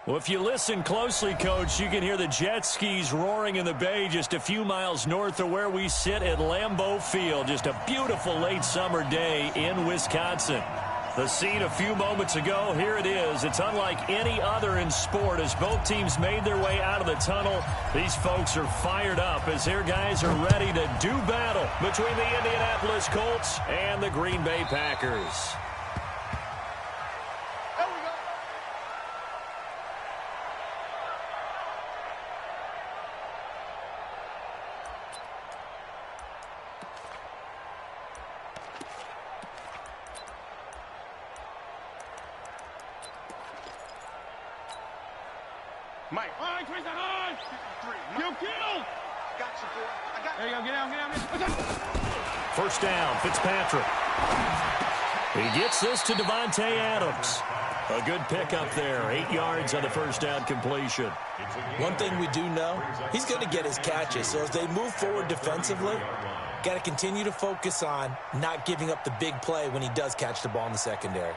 Well, if you listen closely, Coach, you can hear the jet skis roaring in the bay just a few miles north of where we sit at Lambeau Field. Just a beautiful late summer day in Wisconsin. The scene a few moments ago, here it is. It's unlike any other in sport as both teams made their way out of the tunnel. These folks are fired up as their guys are ready to do battle between the Indianapolis Colts and the Green Bay Packers. Mike. On, Chris, on! You kill! Got you, boy. I got you. There you go. Get down, get down. First down, Fitzpatrick. He gets this to Davante Adams. A good pickup there. 8 yards on the first down completion. One thing we do know, he's going to get his catches. So as they move forward defensively, got to continue to focus on not giving up the big play when he does catch the ball in the secondary.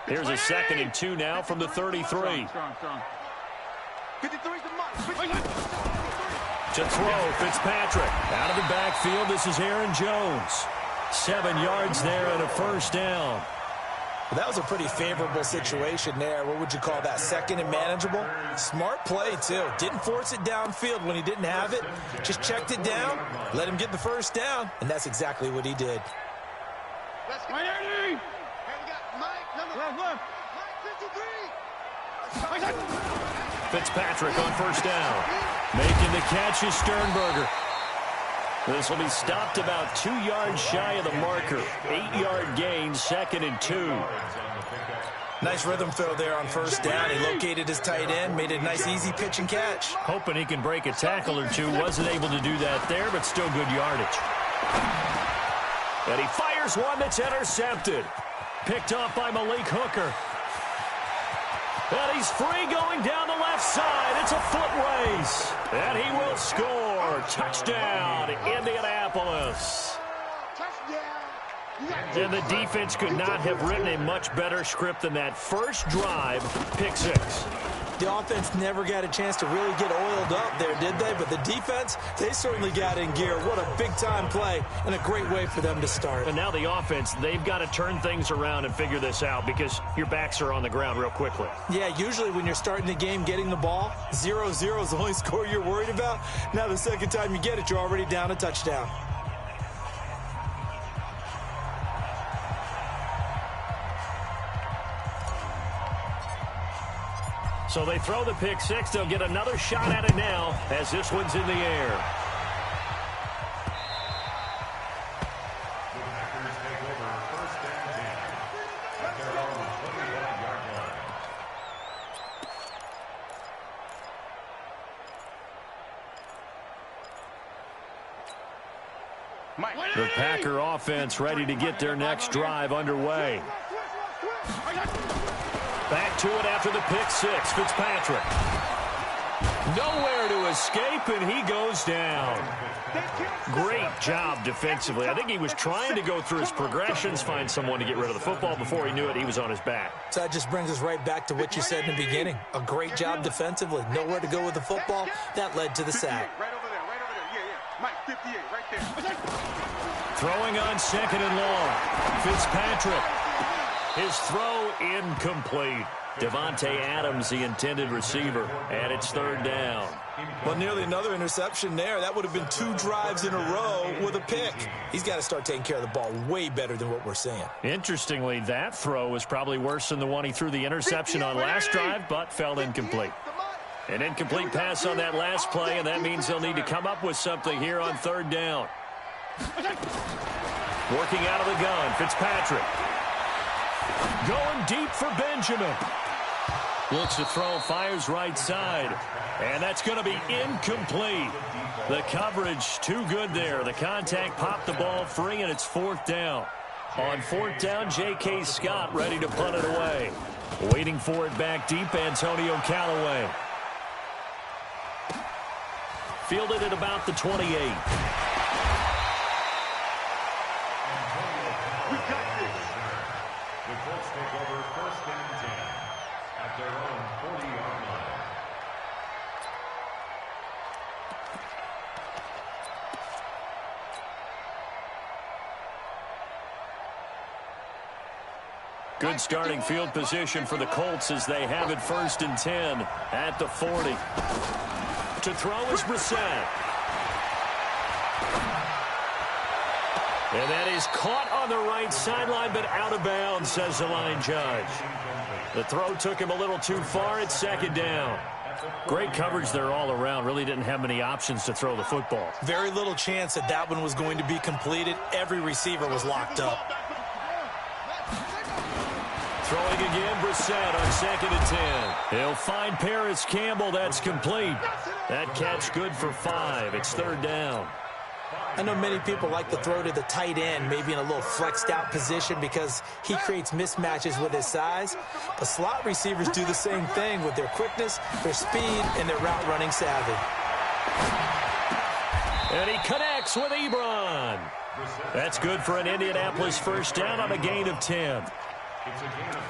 Here's a 2nd and 2 now from the 33. Strong. To throw, Fitzpatrick. Out of the backfield, this is Aaron Jones. 7 yards there and a first down. Well, that was a pretty favorable situation there. What would you call that? 2nd and manageable? Smart play, too. Didn't force it downfield when he didn't have it. Just checked it down, let him get the first down, and that's exactly what he did. Let's go. Hey, we got Mike, left. Mike 53. Fitzpatrick on first down. Making the catch is Sternberger. This will be stopped about 2 yards shy of the marker. 8-yard gain, 2nd and 2. Nice rhythm throw there on first down. He located his tight end, made a nice easy pitch and catch. Hoping he can break a tackle or two. Wasn't able to do that there, but still good yardage. And he fires one that's intercepted. Picked off by Malik Hooker. And he's free going down the left side. It's a foot race. And he will score. Touchdown, Indianapolis. And the defense could not have written a much better script than that first drive, pick 6. The offense never got a chance to really get oiled up there, did they? But the defense, they certainly got in gear. What a big-time play and a great way for them to start. And now the offense, they've got to turn things around and figure this out because your backs are on the ground real quickly. Yeah, usually when you're starting the game getting the ball, 0-0 is the only score you're worried about. Now the second time you get it, you're already down a touchdown. So they throw the pick 6. They'll get another shot at it now as this one's in the air. The Packer offense ready to get their next drive underway. Back to it after the pick 6. Fitzpatrick. Nowhere to escape, and he goes down. Great job defensively. I think he was trying to go through his progressions, find someone to get rid of the football. Before he knew it, he was on his back. So that just brings us right back to what you said in the beginning. A great job defensively. Nowhere to go with the football. That led to the sack. Right over there. Yeah. Mike, 58, right there. Throwing on 2nd and long. Fitzpatrick. His throw incomplete. Davante Adams, the intended receiver, and it's 3rd down. Well, nearly another interception there. That would have been 2 drives in a row with a pick. He's got to start taking care of the ball way better than what we're seeing. Interestingly, that throw was probably worse than the one he threw the interception on last drive, but fell incomplete. An incomplete pass on that last play, and that means they'll need to come up with something here on 3rd down. Working out of the gun, Fitzpatrick. Going deep for Benjamin. Looks to throw, fires right side. And that's going to be incomplete. The coverage too good there. The contact popped the ball free, and it's 4th down. On 4th down, J.K. Scott ready to punt it away. Waiting for it back deep, Antonio Callaway. Fielded at about the 28. The Colts take over 1st and 10 at their own Good starting field position for the Colts as they have it 1st and 10 at the 40. To throw is Brissett. And that is caught on the right sideline, but out of bounds, says the line judge. The throw took him a little too far. It's 2nd down. Great coverage there all around. Really didn't have many options to throw the football. Very little chance that that one was going to be completed. Every receiver was locked up. Throwing again, Brissett on 2nd and 10. He'll find Paris Campbell. That's complete. That catch good for 5. It's 3rd down. I know many people like to throw to the tight end, maybe in a little flexed out position because he creates mismatches with his size. But slot receivers do the same thing with their quickness, their speed, and their route running savvy. And he connects with Ebron. That's good for an Indianapolis 1st down on a gain of 10.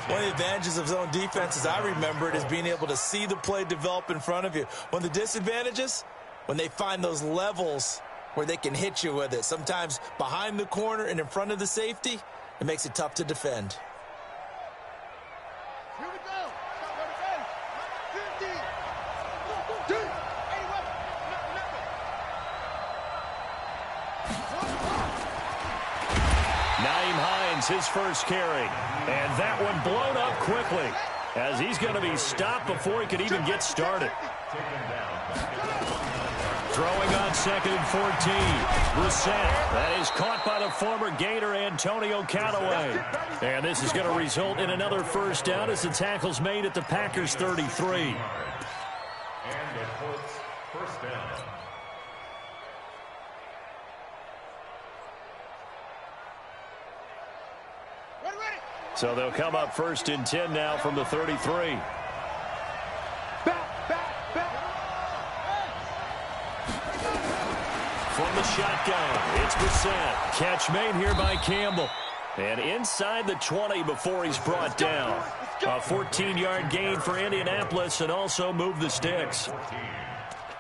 One of the advantages of zone defense, as I remember it, is being able to see the play develop in front of you. One of the disadvantages, when they find those levels where they can hit you with it. Sometimes behind the corner and in front of the safety, it makes it tough to defend. Here we go. 50. Naeem Hines, his first carry. And that one blown up quickly as he's going to be stopped before he could even get started. Throwing on 2nd and 14. Brissett. That is caught by the former Gator Antonio Callaway. And this is going to result in another 1st down as the tackle's made at the Packers 33. And the Colts 1st down. So they'll come up 1st and 10 now from the 33. From the shotgun, it's Brissett. Catch made here by Campbell. And inside the 20 before he's brought down. A 14-yard gain for Indianapolis and also move the sticks.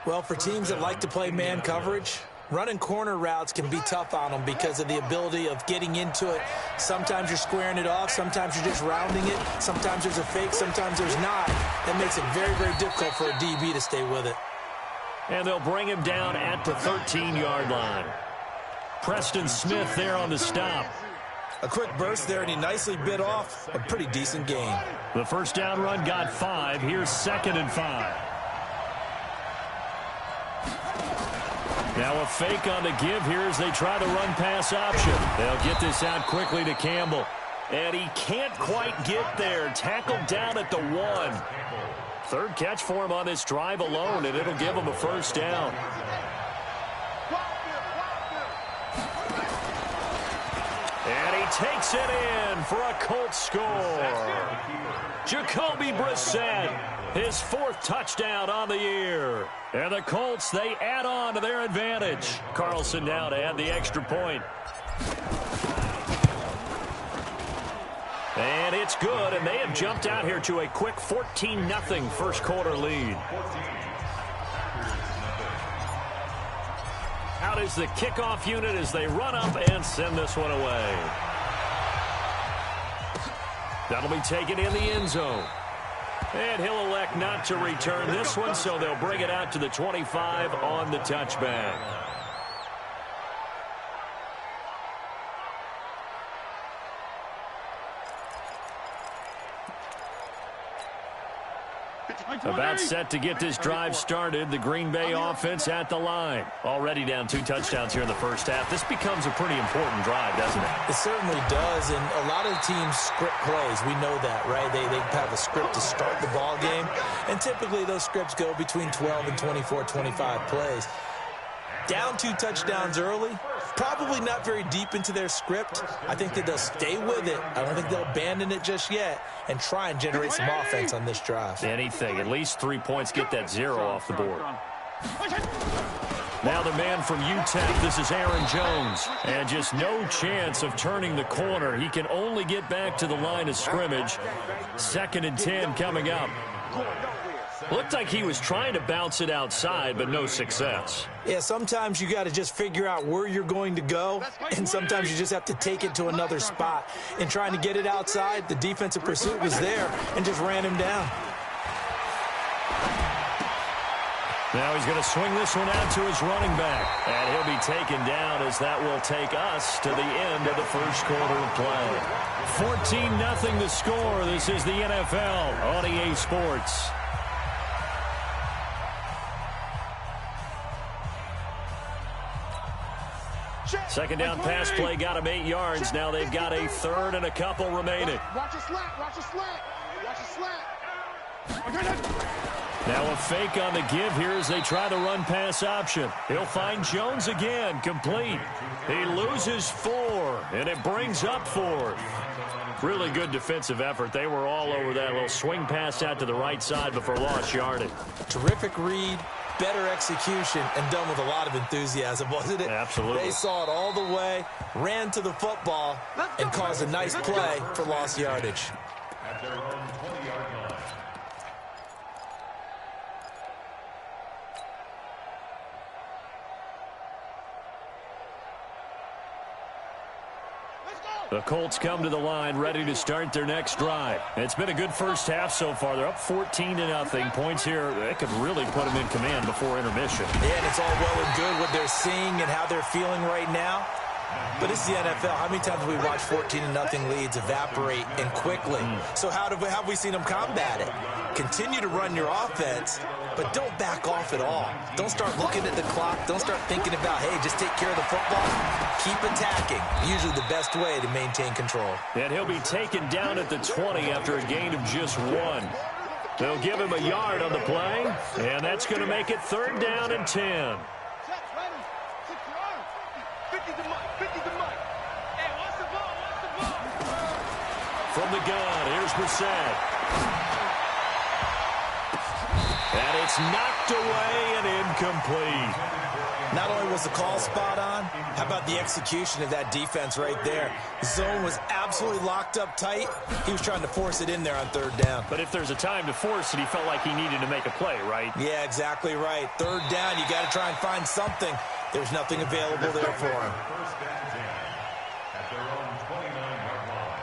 Well, for teams that like to play man coverage, running corner routes can be tough on them because of the ability of getting into it. Sometimes you're squaring it off. Sometimes you're just rounding it. Sometimes there's a fake. Sometimes there's not. That makes it very, very difficult for a DB to stay with it. And they'll bring him down at the 13-yard line. Preston Smith there on the stop. A quick burst there, and he nicely bit off a pretty decent gain. The 1st down run got 5. Here's 2nd and 5. Now a fake on the give here as they try the run-pass option. They'll get this out quickly to Campbell. And he can't quite get there. Tackled down at the 1. 3rd catch for him on this drive alone, and it'll give him a 1st down. And he takes it in for a Colts score. Jacoby Brissett, his 4th touchdown on the year. And the Colts, they add on to their advantage. Carlson now to add the extra point. And it's good, and they have jumped out here to a quick 14-0 1st quarter lead. Out is the kickoff unit as they run up and send this one away. That'll be taken in the end zone. And he'll elect not to return this one, so they'll bring it out to the 25 on the touchback. About set to get this drive started. The Green Bay offense at the line. Already down 2 touchdowns here in the 1st half. This becomes a pretty important drive, doesn't it? It certainly does, and a lot of teams script plays. We know that, right? They have a script to start the ball game, and typically those scripts go between 12 and 24, 25 plays. Down 2 touchdowns early, probably not very deep into their script. I think that they'll stay with it. I don't think they'll abandon it just yet and try and generate some offense on this drive. Anything. At least 3 points. Get that 0 off the board. Now the man from UTEP, this is Aaron Jones. And just no chance of turning the corner. He can only get back to the line of scrimmage. 2nd and 10 coming up. Looked like he was trying to bounce it outside, but no success. Yeah, sometimes you got to just figure out where you're going to go, and sometimes you just have to take it to another spot. And trying to get it outside, the defensive pursuit was there and just ran him down. Now he's going to swing this one out to his running back. And he'll be taken down as that will take us to the end of the first quarter of play. 14-0 the score. This is the NFL on EA Sports. Second down pass play got him 8 yards. Now they've got a third and a couple remaining. Watch a slant. Watch a slant. Watch a slant. Now a fake on the give here as they try the run-pass option. He'll find Jones again, complete. He loses 4, and it brings up 4. Really good defensive effort. They were all over that little swing pass out to the right side before lost yardage. Terrific read, better execution, and done with a lot of enthusiasm, wasn't it? Absolutely. They saw it all the way, ran to the football, and caused a nice play for lost yardage. At their own 20-yard line. The Colts come to the line ready to start their next drive. It's been a good first half so far. They're up 14-0. Points here, they could really put them in command before intermission. Yeah, and it's all well and good what they're seeing and how they're feeling right now. But it's the NFL. How many times have we watched 14-0 leads evaporate and quickly? So how have we seen them combat it? Continue to run your offense, but don't back off at all. Don't start looking at the clock. Don't start thinking about, hey, just take care of the football. Keep attacking. Usually the best way to maintain control. And he'll be taken down at the 20 after a gain of just 1. They'll give him a yard on the play, and that's going to make it 3rd down and 10. From the gun, here's Brissett. And it's knocked away and incomplete. Not only was the call spot on, how about the execution of that defense right there? The zone was absolutely locked up tight. He was trying to force it in there on 3rd down. But if there's a time to force it, he felt like he needed to make a play, right? Yeah, exactly right. 3rd down, you got to try and find something. There's nothing available there for him. First down 10 at their own 29-yard line.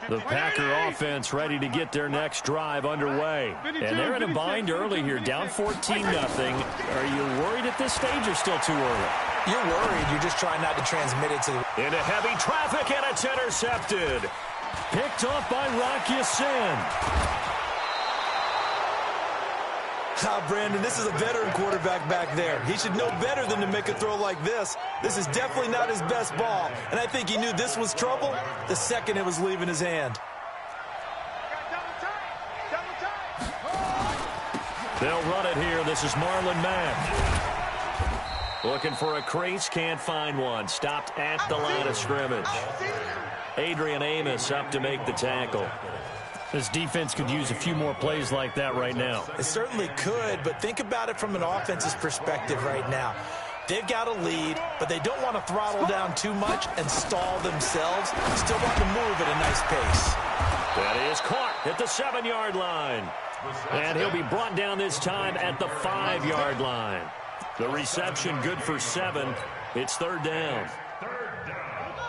The Packer offense ready to get their next drive underway. And they're in a bind early here, down 14-0. Are you worried at this stage or still too early? You're worried. You're just trying not to transmit it to the... Into heavy traffic, and it's intercepted. Picked off by Rock Ya-Sin. Brandon, this is a veteran quarterback back there. He should know better than to make a throw like this. This is definitely not his best ball, and I think he knew this was trouble the second it was leaving his hand. They'll run it here. This is Marlon Mack. Looking for a crease, can't find one. Stopped at the line of scrimmage. Adrian Amos up to make the tackle. This defense could use a few more plays like that right now. It certainly could, but think about it from an offense's perspective right now. They've got a lead, but they don't want to throttle down too much and stall themselves. Still want to move at a nice pace. That is caught at the 7-yard line. And he'll be brought down this time at the 5-yard line. The reception good for 7. It's 3rd down.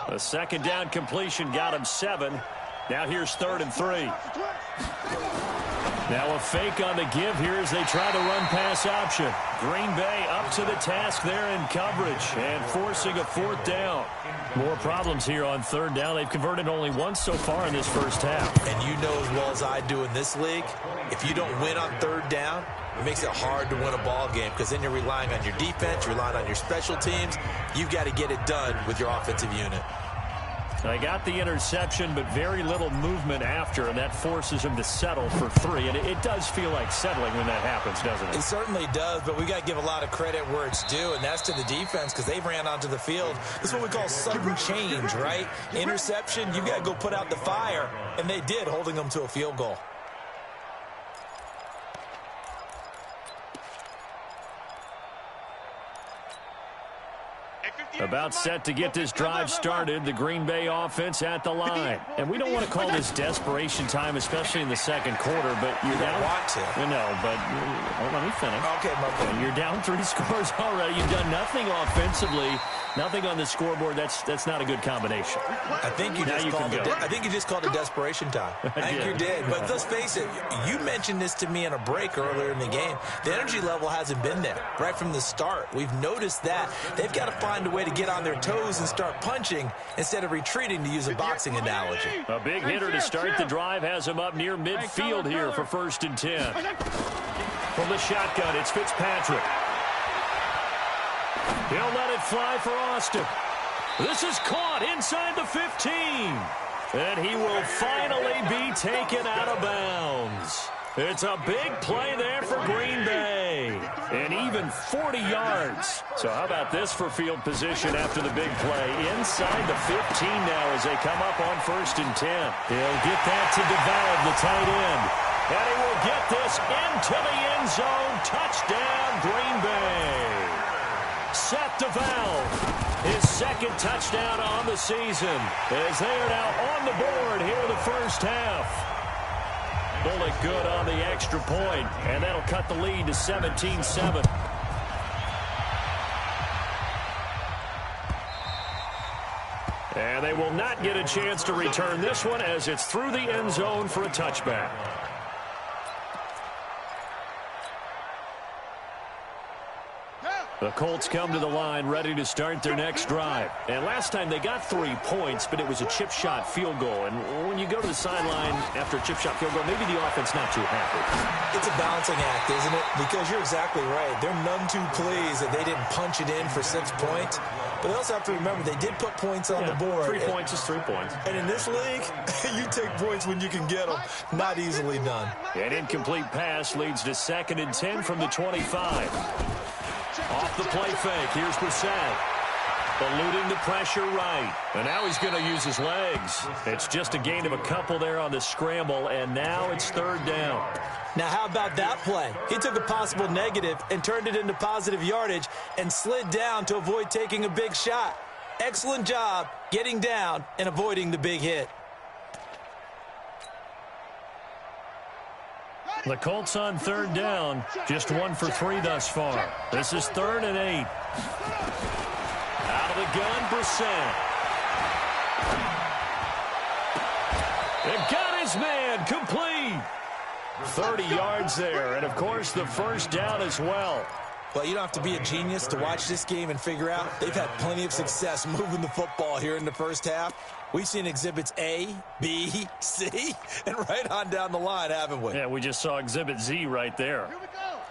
A 2nd down completion got him 7. Now here's 3rd and 3. Now a fake on the give here as they try the run-pass option. Green Bay up to the task there in coverage and forcing a 4th down. More problems here on 3rd down. They've converted only once so far in this first half. And you know as well as I do in this league, if you don't win on 3rd down, it makes it hard to win a ball game because then you're relying on your defense, you're relying on your special teams. You've got to get it done with your offensive unit. They got the interception, but very little movement after, and that forces them to settle for 3. And it does feel like settling when that happens, doesn't it? It certainly does, but we got to give a lot of credit where it's due, and that's to the defense because they ran onto the field. This is what we call sudden change, right? Interception, you got to go put out the fire, and they did, holding them to a field goal. About set to get this drive started, the Green Bay offense at the line. And we don't want to call this desperation time, especially in the second quarter, but you're down. Want to. No, but let me finish. Okay, my bad. You're down 3 scores already. You've done nothing offensively, nothing on the scoreboard. That's not a good combination. I think you just called it desperation time. I think you did. But let's face it, you mentioned this to me in a break earlier in the game. The energy level hasn't been there right from the start. We've noticed that. They've got to find a way to get on their toes and start punching instead of retreating, to use a boxing analogy. A big hitter to start the drive has him up near midfield here for 1st and 10. From the shotgun, it's Fitzpatrick. He'll let it fly for Austin. This is caught inside the 15. And he will finally be taken out of bounds. It's a big play there for Green Bay. And even 40 yards. So how about this for field position after the big play? Inside the 15 now as they come up on 1st and 10. He'll get that to DeValve, the tight end. And he will get this into the end zone. Touchdown, Green Bay. Seth DeValve, his 2nd touchdown on the season, as they are now on the board here in the first half. Bullock good on the extra point, and that'll cut the lead to 17-7. And they will not get a chance to return this one as it's through the end zone for a touchback. The Colts come to the line ready to start their next drive. And last time they got 3 points, but it was a chip shot field goal. And when you go to the sideline after a chip shot field goal, maybe the offense not too happy. It's a balancing act, isn't it? Because you're exactly right. They're none too pleased that they didn't punch it in for 6 points. But they also have to remember they did put points on the board. 3 points is 3 points. And in this league, you take points when you can get them. Not easily done. An incomplete pass leads to 2nd and 10 from the 25. Off the play fake, here's Brissett. Eluding the pressure right. And now he's going to use his legs. It's just a gain of a couple there on the scramble, and now it's 3rd down. Now, how about that play? He took a possible negative and turned it into positive yardage and slid down to avoid taking a big shot. Excellent job getting down and avoiding the big hit. The Colts on 3rd down, just 1 for 3 thus far. This is 3rd and 8. Out of the gun, Brissett. They've got his man, complete. 30 yards there, and of course the 1st down as well. Well, you don't have to be a genius to watch this game and figure out they've had plenty of success moving the football here in the first half. We've seen exhibits A, B, C, and right on down the line, haven't we? Yeah, we just saw exhibit Z right there.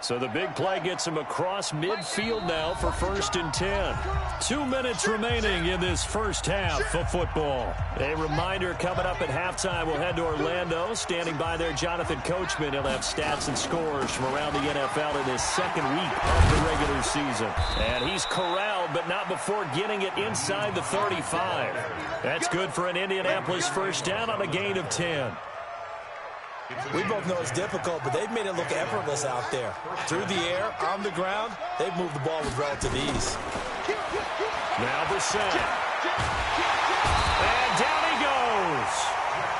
So the big play gets him across midfield now for 1st and 10. 2 minutes remaining in this first half of football. A reminder coming up at halftime, we'll head to Orlando. Standing by there, Jonathan Coachman. He'll have stats and scores from around the NFL in his 2nd week of the regular season. And he's corralled, but not before getting it inside the 35. That's good for an Indianapolis 1st down on a gain of 10. We both know it's difficult, but they've made it look effortless out there. Through the air, on the ground, they've moved the ball with relative ease. Now Brissett. And down he goes.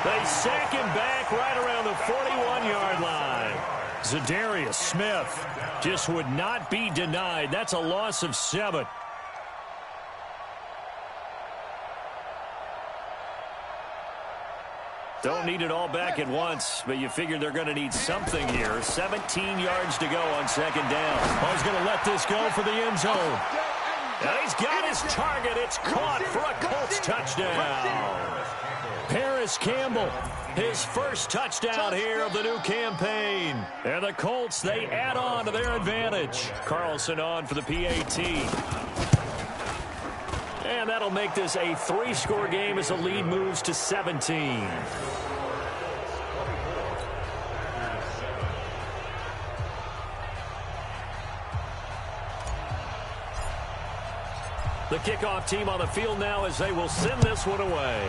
They sack him back right around the 41-yard line. Zadarius Smith just would not be denied. That's a loss of 7. Don't need it all back at once, but you figure they're going to need something here. 17 yards to go on 2nd down. Oh, he's going to let this go for the end zone. And he's got his target. It's caught for a Colts touchdown. Paris Campbell, his 1st touchdown here of the new campaign. And the Colts, they add on to their advantage. Carlson on for the PAT. And that'll make this a 3-score game as the lead moves to 17. The kickoff team on the field now as they will send this one away.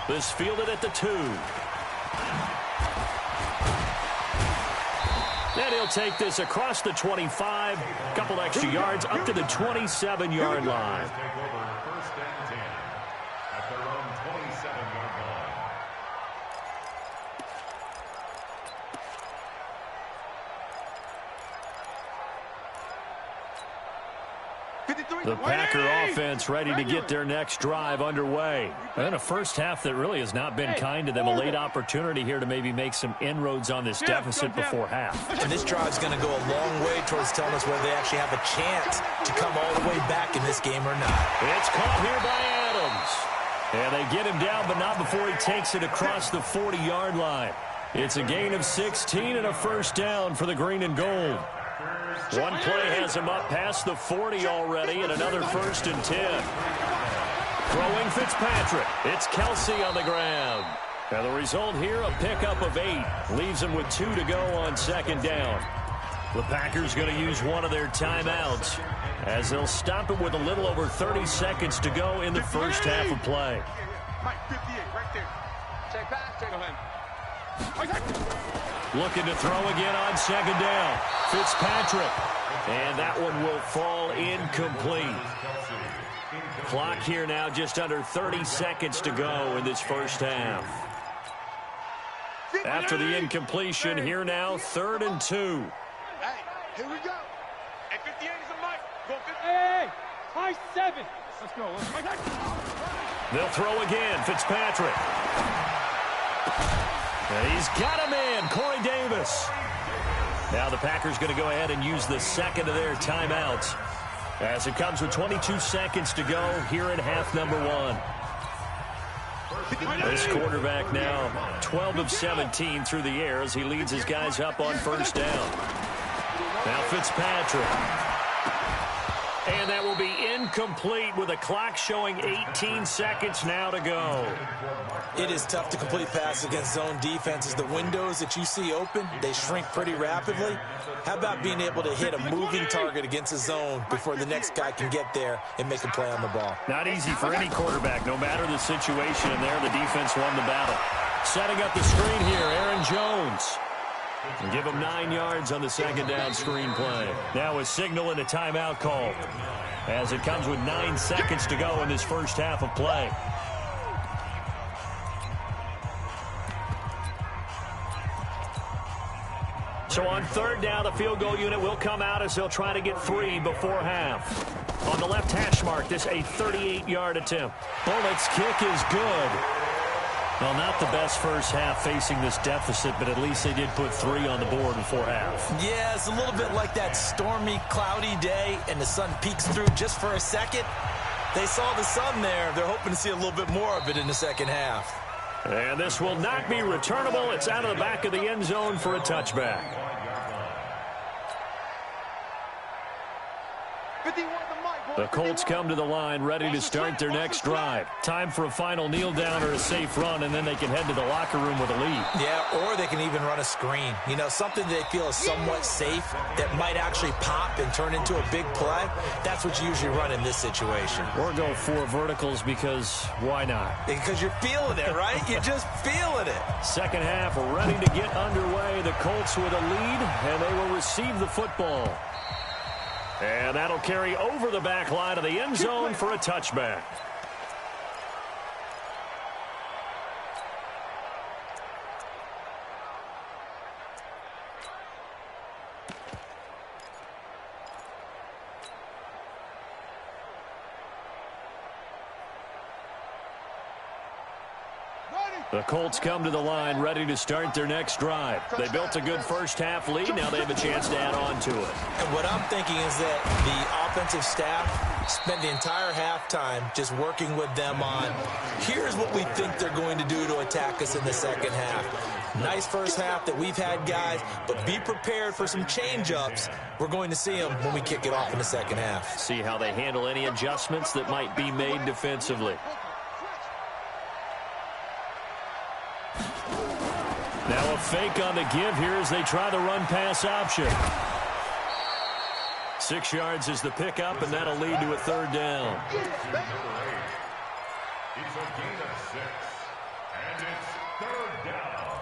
This fielded at the 2. And he'll take this across the 25, a couple extra yards up to the 27-yard line. Take over first and 10 at their own 27-yard line. The Packer offense ready to get their next drive underway. And a first half that really has not been kind to them. A late opportunity here to maybe make some inroads on this deficit before half. And this drive's going to go a long way towards telling us whether they actually have a chance to come all the way back in this game or not. It's caught here by Adams. And they get him down, but not before he takes it across the 40-yard line. It's a gain of 16 and a first down for the green and gold. One play has him up past the 40 already, and another first and 10. Throwing Fitzpatrick. It's Kelsey on the ground. And the result here, a pickup of 8. Leaves him with 2 to go on second down. The Packers going to use one of their timeouts as they'll stop it with a little over 30 seconds to go in the first half of play. Mike, 58, right there. Check back, check him. Looking to throw again on second down. Fitzpatrick. And that one will fall incomplete. Clock here now just under 30 seconds to go in this first half. After the incompletion, here now, 3rd and 2. Hey, here we go. Hey, 58 is a mic. Go 58. Hey, high 7. Let's go. They'll throw again. Fitzpatrick. And he's got him in. Corey Davis. Now the Packers going to go ahead and use the second of their timeouts as it comes with 22 seconds to go here in half number 1. This quarterback now 12 of 17 through the air as he leads his guys up on first down. Now Fitzpatrick. And that will be incomplete with a clock showing 18 seconds now to go. It is tough to complete passes against zone defenses. The windows that you see open, they shrink pretty rapidly. How about being able to hit a moving target against a zone before the next guy can get there and make a play on the ball? Not easy for any quarterback, no matter the situation. And there, the defense won the battle. Setting up the screen here, Aaron Jones. And give him 9 yards on the second down screen play. Now a signal and a timeout call as it comes with 9 seconds to go in this first half of play. So on third down, the field goal unit will come out as they'll try to get 3 before half. On the left hash mark, this a 38-yard attempt. Bullock's kick is good. Well, not the best first half facing this deficit, but at least they did put 3 on the board before half. Yeah, it's a little bit like that stormy, cloudy day, and the sun peeks through just for a second. They saw the sun there. They're hoping to see a little bit more of it in the second half. And this will not be returnable. It's out of the back of the end zone for a touchback. The Colts come to the line ready to start their next drive. Time for a final kneel down or a safe run, and then they can head to the locker room with a lead. Yeah, or they can even run a screen. You know, something they feel is somewhat safe that might actually pop and turn into a big play. That's what you usually run in this situation. Or go 4 verticals because why not? Because you're feeling it, right? You're just feeling it. Second half ready to get underway. The Colts with a lead, and they will receive the football. And that'll carry over the back line of the end zone for a touchback. The Colts come to the line ready to start their next drive. They built a good first half lead. Now they have a chance to add on to it. And what I'm thinking is that the offensive staff spent the entire halftime just working with them on, here's what we think they're going to do to attack us in the second half. Nice first half that we've had, guys, but be prepared for some change-ups. We're going to see them when we kick it off in the second half. See how they handle any adjustments that might be made defensively. Now a fake on the give here as they try the run-pass option. 6 yards is the pickup, and that'll lead to a third down. It's a gain of 6, and it's third down.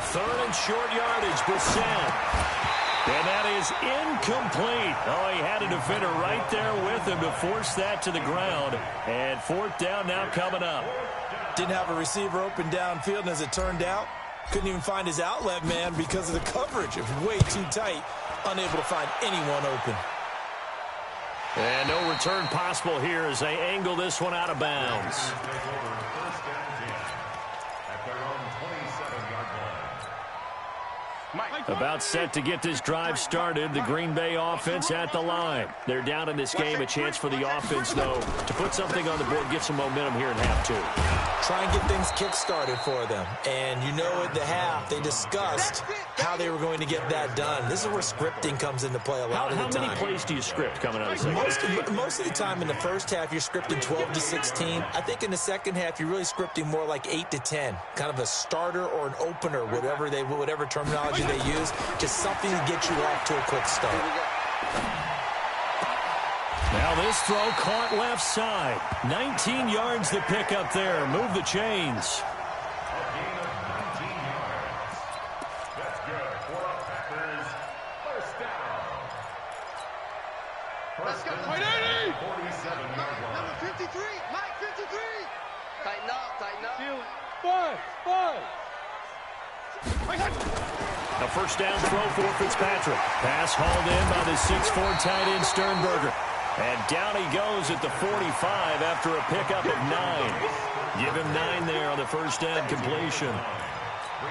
Third and short yardage, Brissett. And that is incomplete. Oh, he had a defender right there with him to force that to the ground. And fourth down now coming up. Didn't have a receiver open downfield, and as it turned out, couldn't even find his outlet man because of the coverage. It was way too tight, unable to find anyone open. And no return possible here as they angle this one out of bounds. About set to get this drive started. The Green Bay offense at the line. They're down in this game. A chance for the offense, though, to put something on the board, get some momentum here in half two. Try and get things kick-started for them. And you know at the half, they discussed how they were going to get that done. This is where scripting comes into play a lot of the time. How many plays do you script coming out of the second? Most of the time in the first half, you're scripting 12 to 16. I think in the second half, you're really scripting more like 8 to 10. Kind of a starter or an opener, whatever terminology they use. Just something to get you off to a quick start. Now this throw caught left side. 19 yards to pick up there. Move the chains. A gain of 19 yards. That's good for a Packers first down. First down, 47-yard line. Number 53, Mike 53. Tighten up, tighten up. Five. A first down throw for Fitzpatrick. Pass hauled in by the 6'4" tight end Sternberger. And down he goes at the 45 after a pickup of 9. Give him 9 there on the first down completion.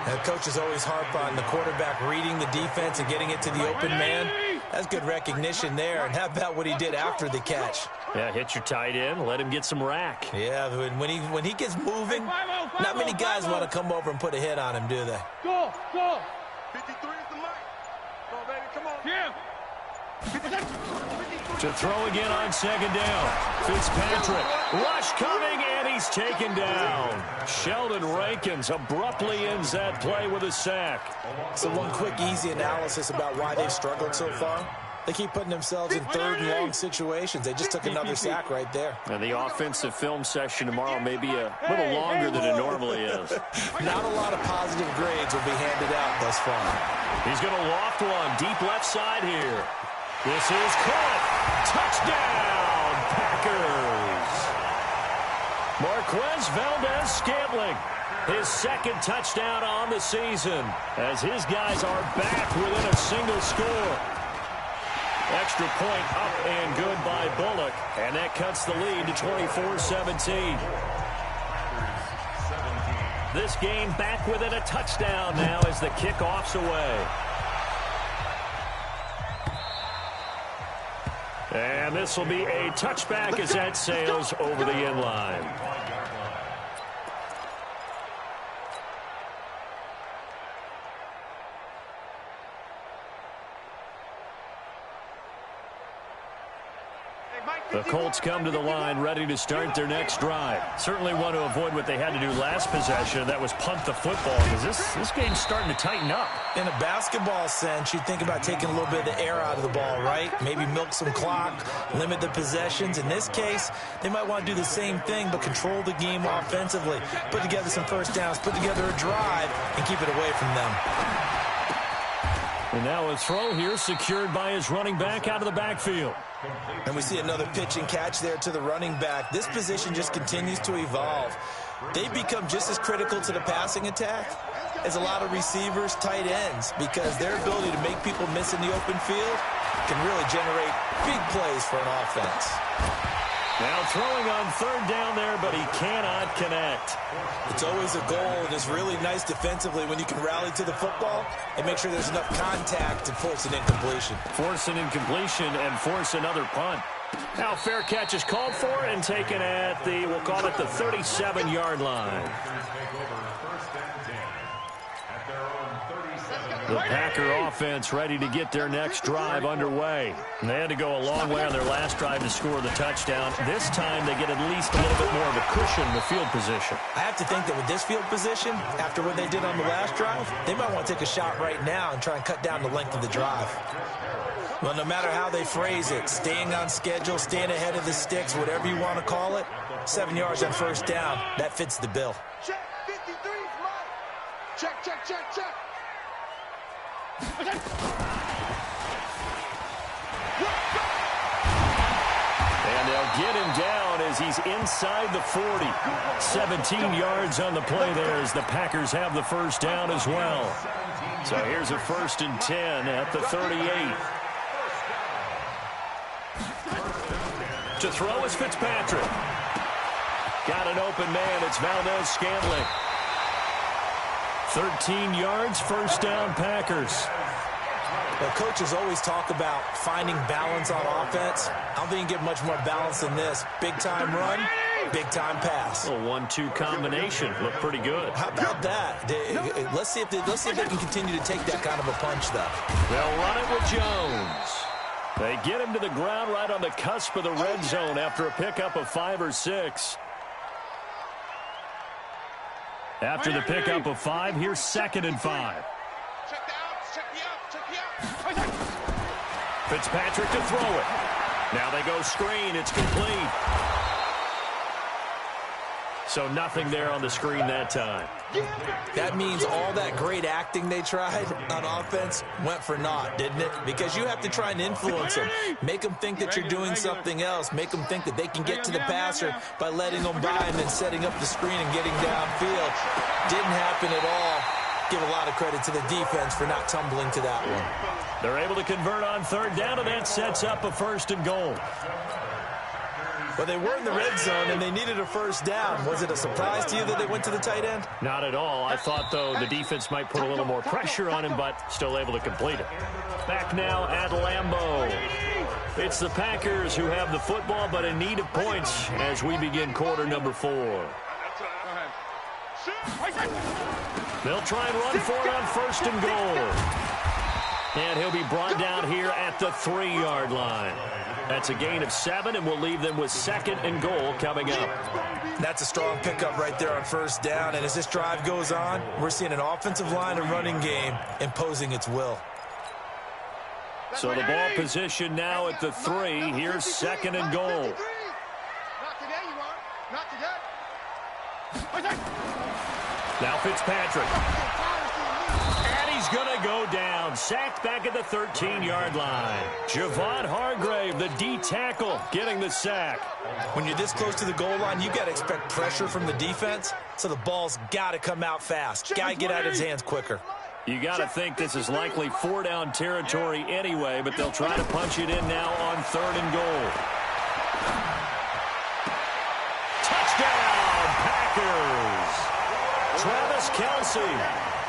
The coaches always harp on the quarterback reading the defense and getting it to the open man. That's good recognition there. And how about what he did after the catch? Yeah, hit your tight end, let him get some rack. Yeah, when he gets moving, not many guys want to come over and put a hit on him, do they? Go. 53 is the mic. Come on, baby, come on. Yeah. To throw again on second down. Fitzpatrick, rush coming, and he's taken down. Sheldon Rankins abruptly ends that play with a sack. So one quick, easy analysis about why they've struggled so far. They keep putting themselves in third and long situations. They just took another sack right there. And the offensive film session tomorrow may be a little longer than it normally is. Not a lot of positive grades will be handed out thus far. He's going to loft one deep left side here. This is caught. Touchdown, Packers. Marquez Valdez-Scantling, his second touchdown on the season, as his guys are back within a single score. Extra point up and good by Bullock, and that cuts the lead to 24-17. This game back within a touchdown now as the kickoff's away. And this will be a touchback as that sails over the end line. The Colts come to the line ready to start their next drive. Certainly want to avoid what they had to do last possession. That was punt the football, because this game's starting to tighten up. In a basketball sense, you think about taking a little bit of the air out of the ball, right? Maybe milk some clock, limit the possessions. In this case, they might want to do the same thing, but control the game offensively. Put together some first downs, put together a drive, and keep it away from them. And now a throw here secured by his running back out of the backfield. And we see another pitch and catch there to the running back. This position just continues to evolve. They become just as critical to the passing attack as a lot of receivers, tight ends, because their ability to make people miss in the open field can really generate big plays for an offense. Now throwing on third down there, but he cannot connect. It's always a goal, and it's really nice defensively when you can rally to the football and make sure there's enough contact to force an incompletion. Force an incompletion and force another punt. Now fair catch is called for and taken at the, we'll call it the 37-yard line. The Packer offense ready to get their next drive underway. And they had to go a long way on their last drive to score the touchdown. This time they get at least a little bit more of a cushion in the field position. I have to think that with this field position, after what they did on the last drive, they might want to take a shot right now and try and cut down the length of the drive. Well, no matter how they phrase it, staying on schedule, staying ahead of the sticks, whatever you want to call it, 7 yards on first down, that fits the bill. Check, 53's mine. Check, check, check, check. And they'll get him down as he's inside the 40. 17 yards on the play there as the Packers have the first down as well. So here's a 1st and 10 at the 38. To throw is Fitzpatrick. Got an open man. It's Valdez-Scantling. 13 yards, first down, Packers. Well, coaches always talk about finding balance on offense. I don't think you get much more balance than this. Big-time run, big-time pass. A 1-2 combination. Looked pretty good. How about that? Let's see if they can continue to take that kind of a punch, though. They'll run it with Jones. They get him to the ground right on the cusp of the red zone after a pickup of 5 or 6. After the pickup of 5, here's 2nd and 5. Check the outs, check the outs, check the outs. Fitzpatrick to throw it. Now they go screen. It's complete. So nothing there on the screen that time. That means all that great acting they tried on offense went for naught, didn't it? Because you have to try and influence them. Make them think that you're doing something else. Make them think that they can get to the passer by letting them by and then setting up the screen and getting downfield. Didn't happen at all. Give a lot of credit to the defense for not tumbling to that one. They're able to convert on 3rd down, and that sets up a 1st and goal. Well, they were in the red zone, and they needed a 1st down. Was it a surprise to you that they went to the tight end? Not at all. I thought, though, the defense might put a little more pressure on him, but still able to complete it. Back now at Lambeau. It's the Packers who have the football, but in need of points as we begin quarter number 4. They'll try and run for it on 1st and goal. And he'll be brought down here at the 3-yard line. That's a gain of 7, and we'll leave them with 2nd and goal coming up. That's a strong pickup right there on 1st down, and as this drive goes on, we're seeing an offensive line and running game imposing its will. So the ball position now at the 3. Here's 2nd and goal. Not today, you are. Not today. Now Fitzpatrick. And he's going to go down. Sacked back at the 13-yard line. Javon Hargrave, the D tackle, getting the sack. When you're this close to the goal line, you got to expect pressure from the defense, so the ball's got to come out fast. Got to get out of his hands quicker. You got to think this is likely 4-down territory anyway, but they'll try to punch it in now on 3rd and goal. Touchdown, Packers! Travis Kelce,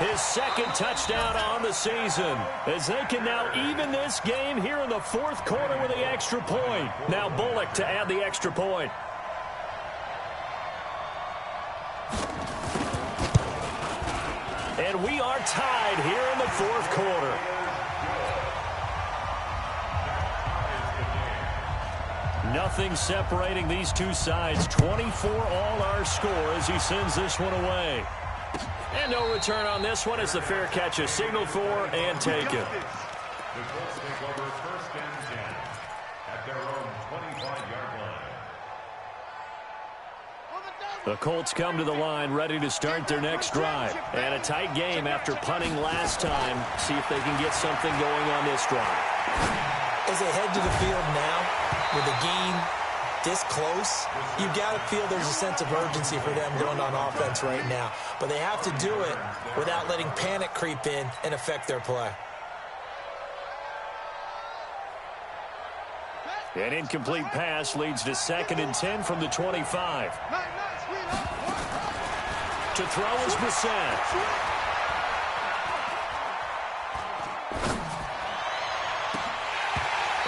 his 2nd touchdown on the season, as they can now even this game here in the 4th quarter with the extra point. Now Bullock to add the extra point. And we are tied here in the 4th quarter. Nothing separating these two sides. 24 all our score as he sends this one away. And no return on this one as the fair catch is signaled for and taken. The Colts take over 1st and 10 at their own 25-yard line. The Colts come to the line ready to start their next drive. And a tight game after punting last time. See if they can get something going on this drive. As they head to the field now, with the game this close, you've got to feel there's a sense of urgency for them going on offense right now. But they have to do it without letting panic creep in and affect their play. An incomplete pass leads to 2nd and 10 from the 25. To throw is Brissett.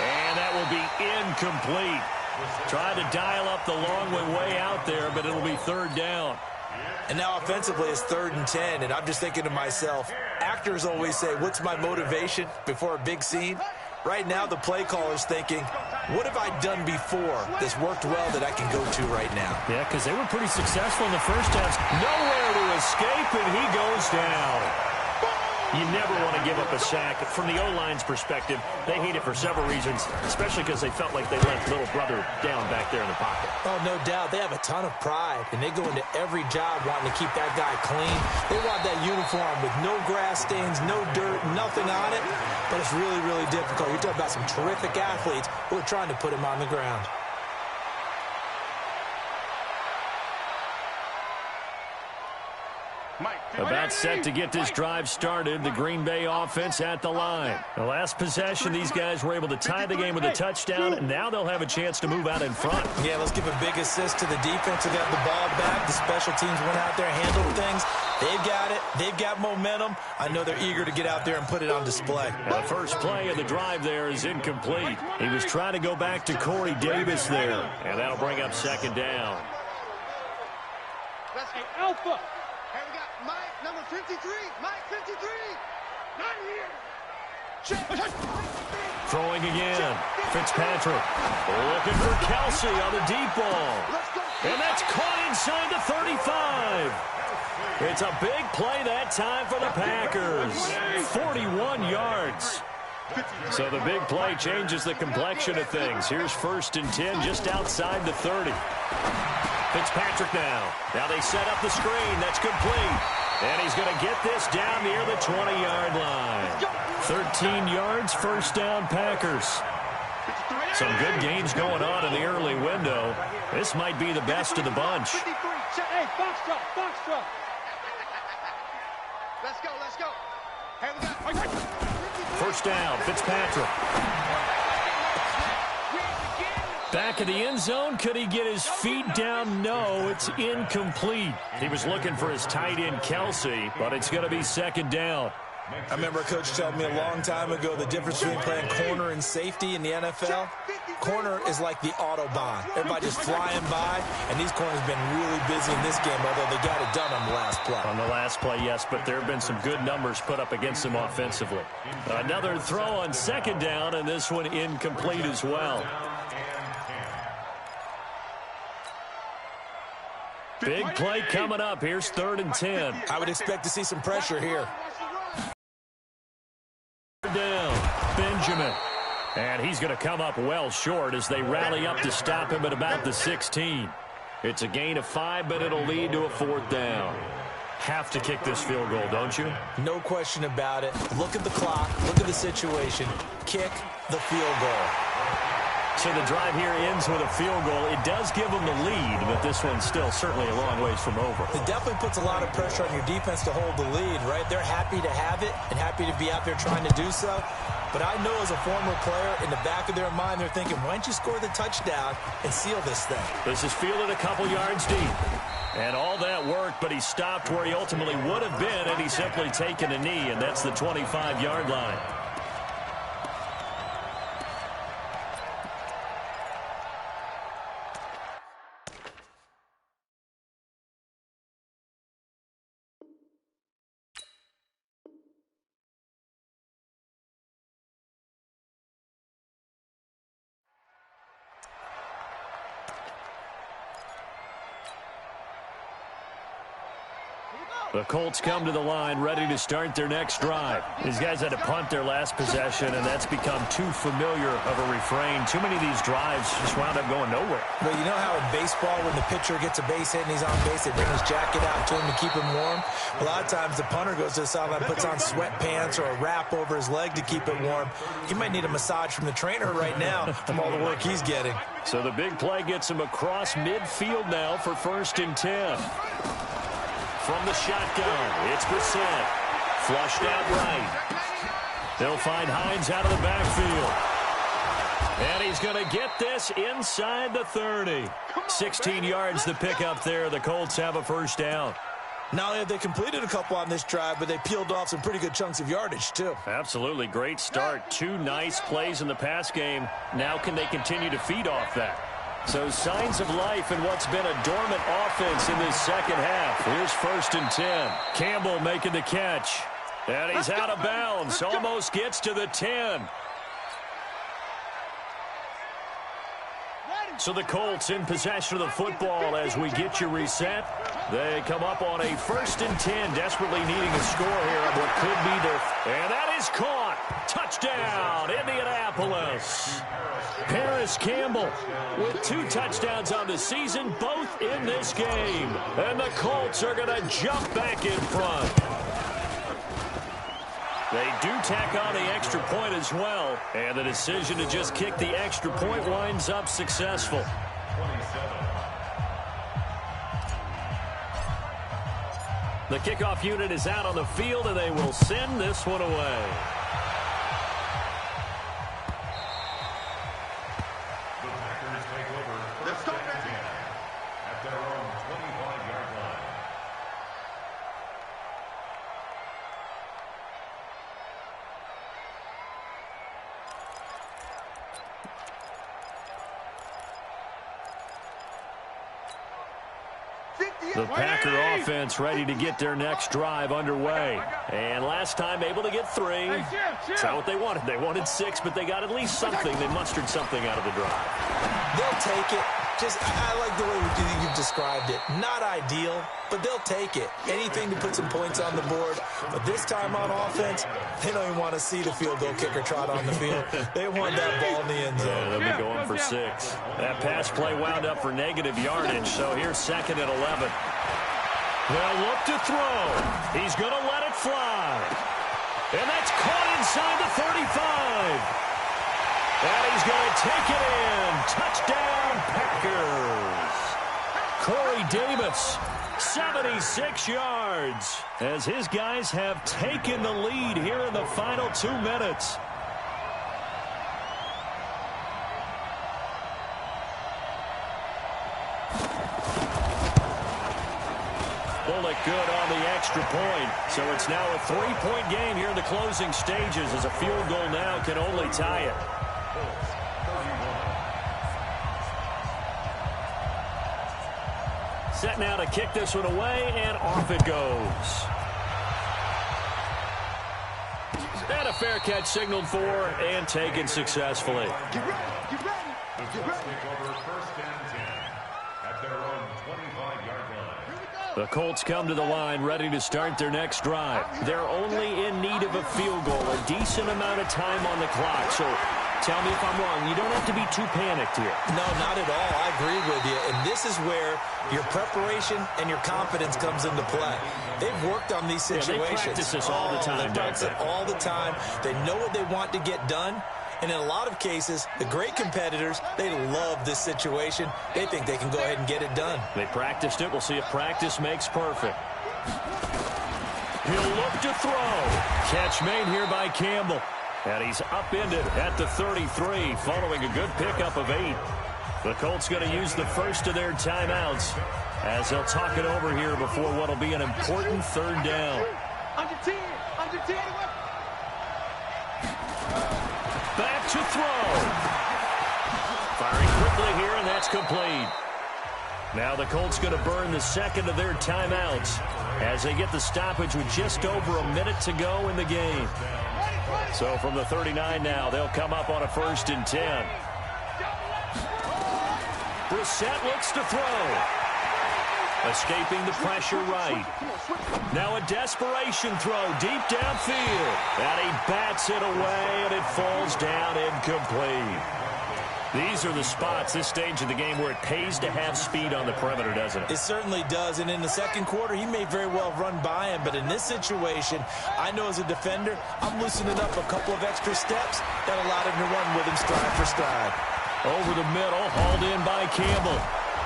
And that will be incomplete. Tried to dial up the long way out there, but it'll be 3rd down. And now offensively it's 3rd and 10, and I'm just thinking to myself, actors always say, what's my motivation before a big scene? Right now the play caller's thinking, what have I done before that's worked well that I can go to right now? Yeah, because they were pretty successful in the first half. Nowhere to escape, and he goes down. You never want to give up a sack. From the O-line's perspective, they hate it for several reasons, especially because they felt like they left little brother down back there in the pocket. Oh, no doubt. They have a ton of pride, and they go into every job wanting to keep that guy clean. They want that uniform with no grass stains, no dirt, nothing on it, but it's really, really difficult. You're talking about some terrific athletes who are trying to put him on the ground. About set to get this drive started, the Green Bay offense at the line. The last possession, these guys were able to tie the game with a touchdown, and now they'll have a chance to move out in front. Yeah, let's give a big assist to the defense who got the ball back. The special teams went out there, handled things. They've got it. They've got momentum. I know they're eager to get out there and put it on display. The first play of the drive there is incomplete. He was trying to go back to Corey Davis there, and that'll bring up second down. Let's go, Alpha. Hey, we got Mike, number 53. Mike, 53. Not here. Throwing again. Fitzpatrick looking for Kelsey on the deep ball. And that's caught inside the 35. It's a big play that time for the Packers. 41 yards. So the big play changes the complexion of things. Here's 1st and 10 just outside the 30. Fitzpatrick now. Now they set up the screen. That's complete. And he's going to get this down near the 20-yard line. 13 yards, first down, Packers. Some good games going on in the early window. This might be the best of the bunch. Hey, box drop. Let's go. Hey, we got... First down, Fitzpatrick. Back in the end zone, could he get his feet down? No, it's incomplete. He was looking for his tight end, Kelsey, but it's going to be second down. I remember a coach telling me a long time ago the difference between playing corner and safety in the NFL. Corner is like the Autobahn. Everybody just flying by, and these corners have been really busy in this game, although they got it done on the last play. On the last play, yes, but there have been some good numbers put up against them offensively. Another throw on second down, and this one incomplete as well. Big play coming up. Here's 3rd and 10. I would expect to see some pressure here. Down, Benjamin. And he's going to come up well short as they rally up to stop him at about the 16. It's a gain of 5, but it'll lead to a 4th down. Have to kick this field goal, don't you? No question about it. Look at the clock. Look at the situation. Kick the field goal. So the drive here ends with a field goal. It does give them the lead, but this one's still certainly a long ways from over. It definitely puts a lot of pressure on your defense to hold the lead, right? They're happy to have it and happy to be out there trying to do so. But I know as a former player, in the back of their mind, they're thinking, why don't you score the touchdown and seal this thing? This is fielded a couple yards deep. And all that worked, but he stopped where he ultimately would have been, and he's simply taken a knee, and that's the 25-yard line. The Colts come to the line ready to start their next drive. These guys had to punt their last possession, and that's become too familiar of a refrain. Too many of these drives just wound up going nowhere. But you know how in baseball, when the pitcher gets a base hit and he's on base, they bring his jacket out to him to keep him warm? A lot of times the punter goes to the sideline, puts on sweatpants or a wrap over his leg to keep it warm. He might need a massage from the trainer right now from all the work he's getting. So the big play gets him across midfield now for 1st and 10. From the shotgun, it's Brissett. Flushed out right. They'll find Hines out of the backfield. And he's going to get this inside the 30. 16 yards to pick up there. The Colts have a first down. Not only have they completed a couple on this drive, but they peeled off some pretty good chunks of yardage, too. Absolutely. Great start. 2 nice plays in the pass game. Now can they continue to feed off that? So signs of life in what's been a dormant offense in this second half. Here's 1st and 10. Campbell making the catch. And he's out of bounds. Almost gets to the 10. So the Colts in possession of the football as we get you reset. They come up on a 1st and 10, desperately needing a score here on what could be their... And that is caught. Touchdown, Indianapolis. Paris Campbell with 2 touchdowns on the season, both in this game. And the Colts are going to jump back in front. They do tack on the extra point as well. And the decision to just kick the extra point winds up successful. The kickoff unit is out on the field, and they will send this one away. The Packers take over first and 10 at their own 25-yard line. The Packer offense ready to get their next drive underway. And last time able to get 3. That's not what they wanted. They wanted 6, but they got at least something. They mustered something out of the drive. They'll take it. I like the way you've described it. Not ideal, but they'll take it. Anything to put some points on the board. But this time on offense, they don't even want to see the field goal kicker trot on the field. They want that ball in the end zone. Yeah, they'll be going for 6. That pass play wound up for negative yardage, so here's 2nd and 11. They'll look to throw. He's going to let it fly. And that's caught inside the 35. And he's going to take it in. Touchdown, Packers. Corey Davis, 76 yards, as his guys have taken the lead here in the final 2 minutes. Bullock good on the extra point. So it's now a 3-point game here in the closing stages, as a field goal now can only tie it. Set now to kick this one away, and off it goes. And a fair catch signaled for and taken successfully. The Colts take over first and 10 at their own 25-yard line. The Colts come to the line ready to start their next drive. They're only in need of a field goal, a decent amount of time on the clock. So tell me if I'm wrong. You don't have to be too panicked here. No, not at all. I agree with you. And this is where your preparation and your confidence comes into play. They've worked on these situations. Yeah, they practice this all the time. They practice it all the time. They know what they want to get done. And in a lot of cases, the great competitors, they love this situation. They think they can go ahead and get it done. They practiced it. We'll see if practice makes perfect. He'll look to throw. Catch made here by Campbell. And he's upended at the 33 following a good pickup of 8. The Colts going to use the first of their timeouts as they'll talk it over here before what will be an important 3rd down. Under 10. Back to throw. Firing quickly here, and that's complete. Now the Colts going to burn the 2nd of their timeouts as they get the stoppage with just over a minute to go in the game. So from the 39 now, they'll come up on a 1st and 10. Brissett looks to throw. Escaping the pressure right. Now a desperation throw deep downfield. And he bats it away, and it falls down incomplete. These are the spots, this stage of the game, where it pays to have speed on the perimeter, doesn't it? It certainly does, and in the 2nd quarter, he may very well run by him, but in this situation, I know as a defender, I'm loosening up a couple of extra steps that allowed him to run with him stride for stride. Over the middle, hauled in by Campbell.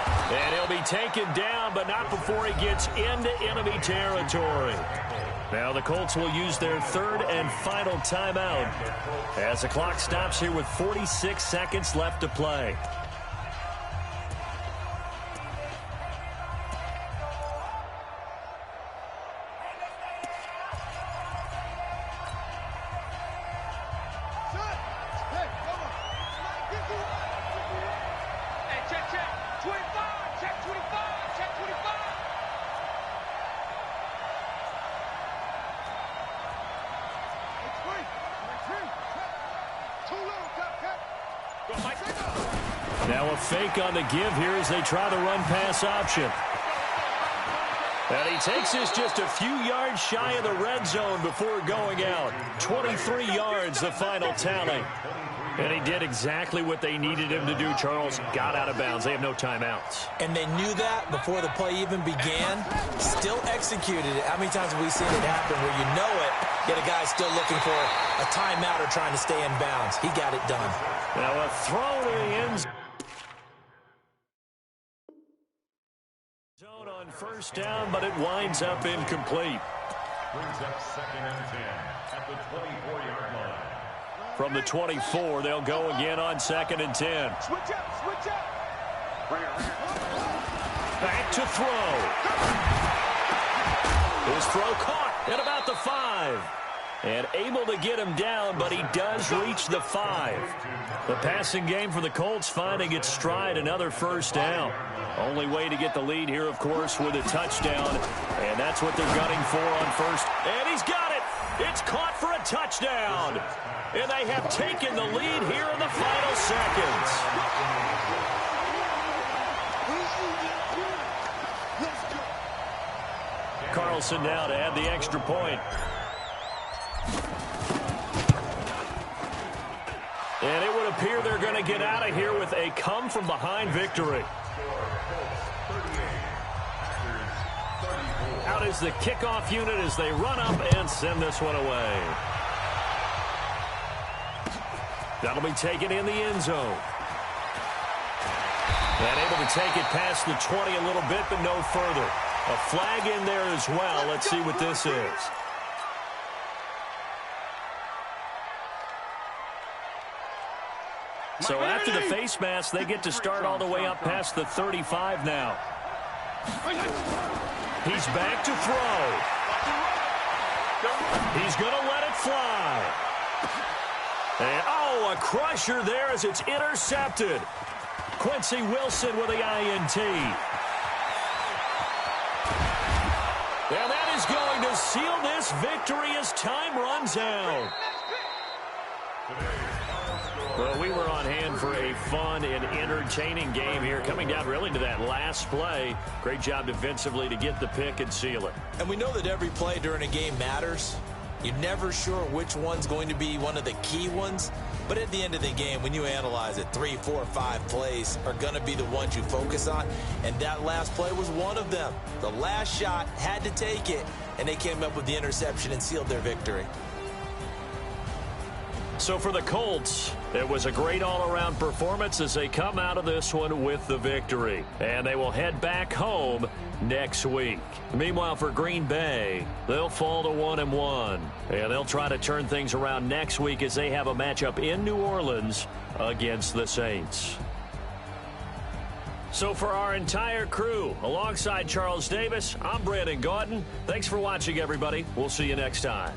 And he'll be taken down, but not before he gets into enemy territory. Now the Colts will use their 3rd and final timeout as the clock stops here with 46 seconds left to play. Now a fake on the give here as they try the run-pass option. And he takes this just a few yards shy of the red zone before going out. 23 yards, the final tally. And he did exactly what they needed him to do, Charles. Got out of bounds. They have no timeouts. And they knew that before the play even began. Still executed it. How many times have we seen it happen where you know it, yet a guy's still looking for a timeout or trying to stay in bounds? He got it done. Now a throw to the end zone. On first down, but it winds up incomplete. Brings up 2nd and 10 at the 24-yard line. From the 24, they'll go again on 2nd and 10. Switch up, switch up. Back to throw. His throw caught at about the 5. And able to get him down, but he does reach the 5. The passing game for the Colts finding its stride, another first down. Only way to get the lead here, of course, with a touchdown. And that's what they're gunning for on first. And he's got it. It's caught for a touchdown. And they have taken the lead here in the final seconds. Carlson now to add the extra point. And it would appear they're going to get out of here with a come-from-behind victory. Out is the kickoff unit as they run up and send this one away. That'll be taken in the end zone. And able to take it past the 20 a little bit, but no further. A flag in there as well. Let's see what this is. So after the face mask, they get to start all the way up past the 35 now. He's back to throw. He's going to let it fly. And, oh, a crusher there as it's intercepted. Quincy Wilson with the INT. And that is going to seal this victory as time runs out. Well, we were on hand for a fun and entertaining game here, coming down really to that last play. Great job defensively to get the pick and seal it. And we know that every play during a game matters. You're never sure which one's going to be one of the key ones. But at the end of the game, when you analyze it, 3, 4, 5 plays are going to be the ones you focus on. And that last play was one of them. The last shot had to take it, and they came up with the interception and sealed their victory. So for the Colts, it was a great all-around performance as they come out of this one with the victory. And they will head back home next week. Meanwhile, for Green Bay, they'll fall to 1-1. And they'll try to turn things around next week as they have a matchup in New Orleans against the Saints. So for our entire crew, alongside Charles Davis, I'm Brandon Gaudin. Thanks for watching, everybody. We'll see you next time.